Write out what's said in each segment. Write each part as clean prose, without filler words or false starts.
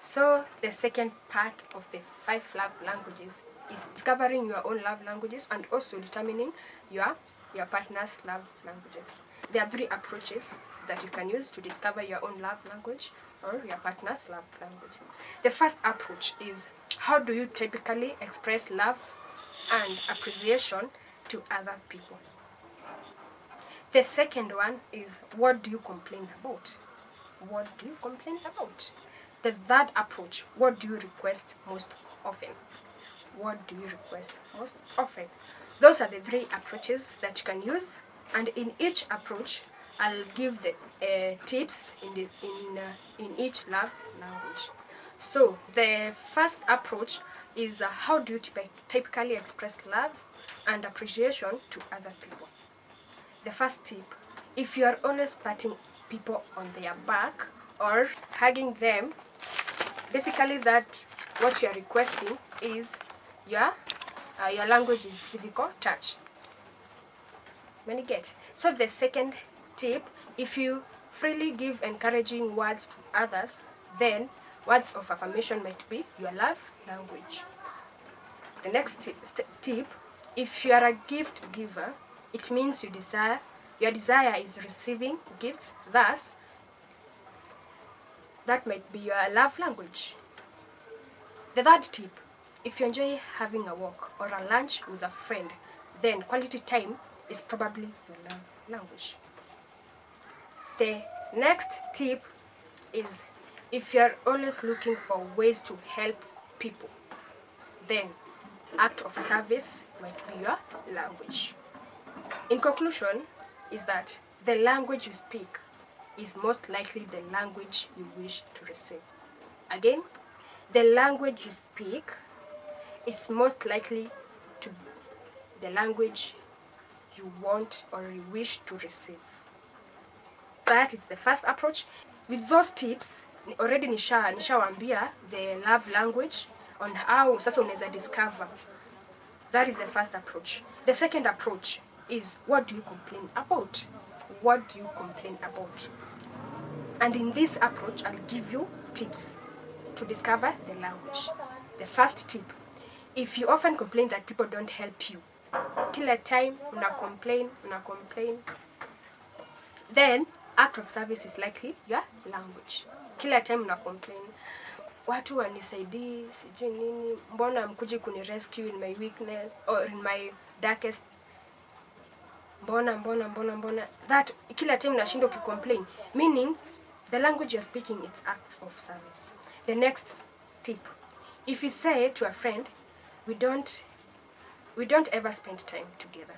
So the second part of the 5 love languages is discovering your own love languages and also determining your partner's love languages. There are 3 approaches that you can use to discover your own love language or your partner's love language. The first approach is, how do you typically express love and appreciation to other people? The second one is, what do you complain about? What do you complain about? The third approach, what do you request most often? What do you request most often? Those are the 3 approaches that you can use, and in each approach, I'll give the tips in each love language. So the first approach is, how do you typically express love and appreciation to other people? The first tip, if you are always patting people on their back or hugging them, basically that what you are requesting is your language is physical touch. Many get. So the second tip, if you freely give encouraging words to others, then words of affirmation might be your love language. The next tip, if you are a gift giver, it means your desire is receiving gifts, thus that might be your love language. The third tip, if you enjoy having a walk or a lunch with a friend, then quality time is probably your love language. The next tip is, if you're always looking for ways to help people, then act of service might be your language. In conclusion, is that the language you speak is most likely the language you wish to receive. Again, the language you speak is most likely to be the language you want or you wish to receive. That is the first approach. With those tips, already nishawambia the love language on how sasa unaweza discover. That is the first approach. The second approach is, what do you complain about? What do you complain about? And in this approach, I'll give you tips to discover the language. The first tip, if you often complain that people don't help you, kila time una complain, then act of service is likely your language. Kila time una complain, watu wanisaidii, sijui nini, mbona mkuji kuni rescue in my weakness or in my darkest, mbona. That kila time unashinda ukicomplain, meaning the language you're speaking, it's acts of service. The next tip, if you say to a friend, we don't ever spend time together,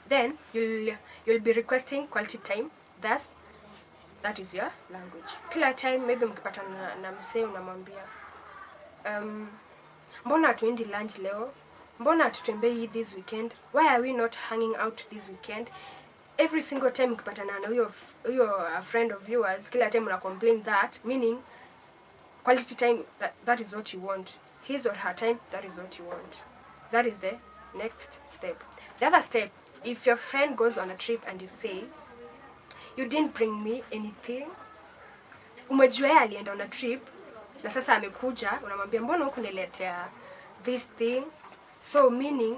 then you'll be requesting quality time, thus that is your language. Kila time maybe mkipatana na msee unamwambia, mbona hatuendi lunch leo? Mbona hatutembei this weekend? Why are we not hanging out this weekend? Every single time mkipatana na huyo a friend of yours, kila time una complain that, meaning quality time, that is what you want. His or her time, that is what you want. That is the next step. The other step, if your friend goes on a trip and you say, you didn't bring me anything, umejua alienda on a trip na sasa amekuja, unamwambia mbona hukuniletea this thing? So meaning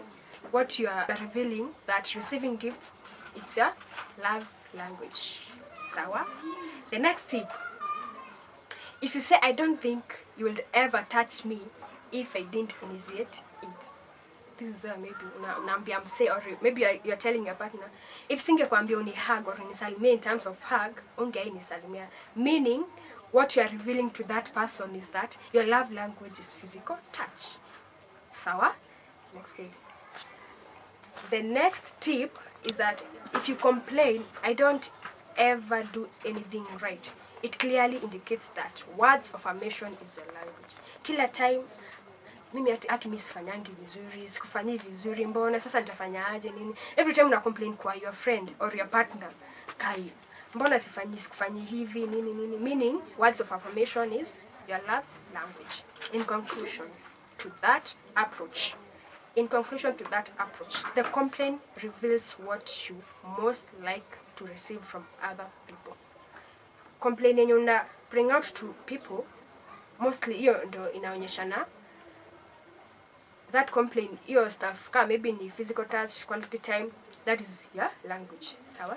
what you are revealing, that receiving gifts, it's your love language. Sawa? The next tip, if you say, I don't think you will ever touch me if I didn't initiate it. This is where maybe unaambia msee, or maybe you're telling your partner, if singekwambia uni hug or unisalimia in terms of hug, ungenisalimia. Meaning, what you are revealing to that person is that your love language is physical touch. Sawa? Next page. The next tip is that if you complain, I don't ever do anything right, it clearly indicates that words of affirmation is your language. Kila time, mimi haki mimi sifanyangi vizuri, sikufanyi vizuri, mbona sasa nitafanya aje nini? Every time una complain kwa your friend or your partner, kai, mbona sikufanyi hivi nini, meaning words of affirmation is your love language. In conclusion to that approach, the complaint reveals what you most like to receive from other people. Complaining you bring out to people, mostly hiyo ndo inaonyeshana that complain hiyo stuff kama maybe ni physical touch, quality time, that is your language. Sawa?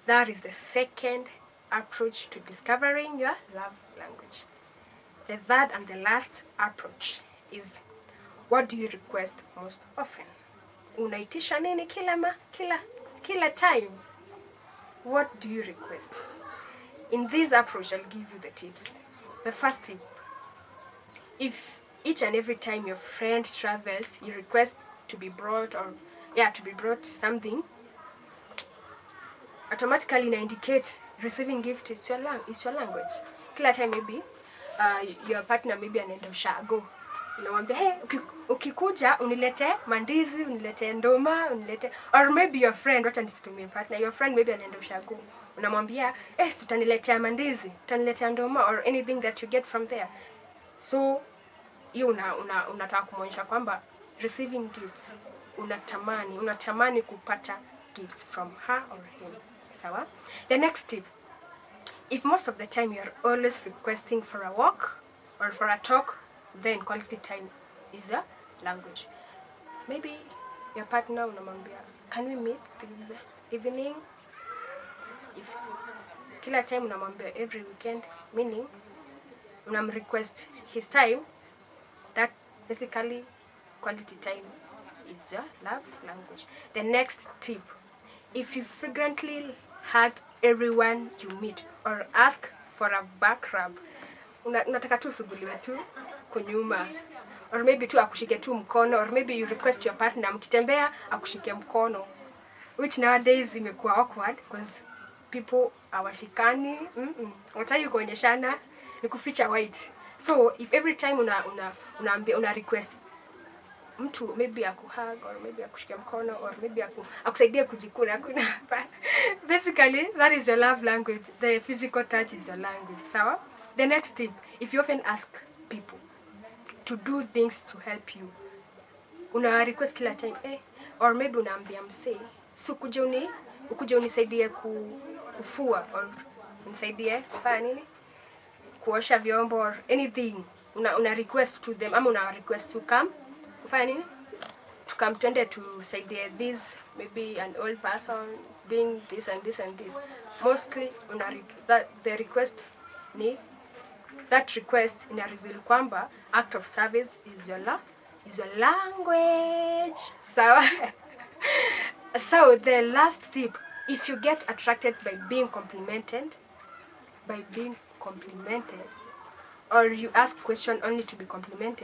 That is the second approach to discovering your love language. The third and the last approach is, what do you request most often? Unaitisha nini kila time? What do you request? In this approach, I'll give you the tips. The first tip, if each and every time your friend travels, you request to be brought something, automatically ina indicate receiving gift is your language. Kila time maybe your partner maybe anaenda ushago, unamwambia hey, ukikuja unilete mandizi, unilete ndoma, unilete, or maybe your friend, wacha nisitumie partner, your friend maybe anaenda ushago, unamwambia tutaniletea mandizi, tutaniletea ndoma, or anything that you get from there. So you unataka kumwonyesha kwamba receiving gifts, unatamani kupata gifts from her or him. Sawa? The next tip, if most of the time you're always requesting for a walk or for a talk, then quality time is a language. Maybe your partner unamwambia, can we meet this evening? If kila time unamwambia every weekend, meaning unamrequest his time, that basically quality time is your love language. The next tip, if you frequently hug everyone you meet or ask for a back rub, unataka tu suguliwe tu kunyuma, or maybe tu akushike tu mkono, or maybe you request your partner mkitembea akushike mkono, which nowadays imekuwa awkward because people hawashikani, wataki kuonyeshana, ni kuficha white. So if every time una request mtu maybe akuhug, or maybe akushike mkono, or maybe akusaidie kujikuna basically that is your love language. The physical touch is your language. Sawa? The next tip, if you often ask people to do things to help you, una request kila time, or maybe unaambia msee, so ukuje unisaidie kufua, or unisaidie kufanya nini, kuosha vyombo, or anything, una request to them, ama una request to come kufanya nini, to come twende tusaidie this, maybe an old person doing this and this and this. Mostly the request ni that request ina reveal kwamba act of service is your language. So the last tip, if you get attracted by being complimented, or you ask question only to be complimented,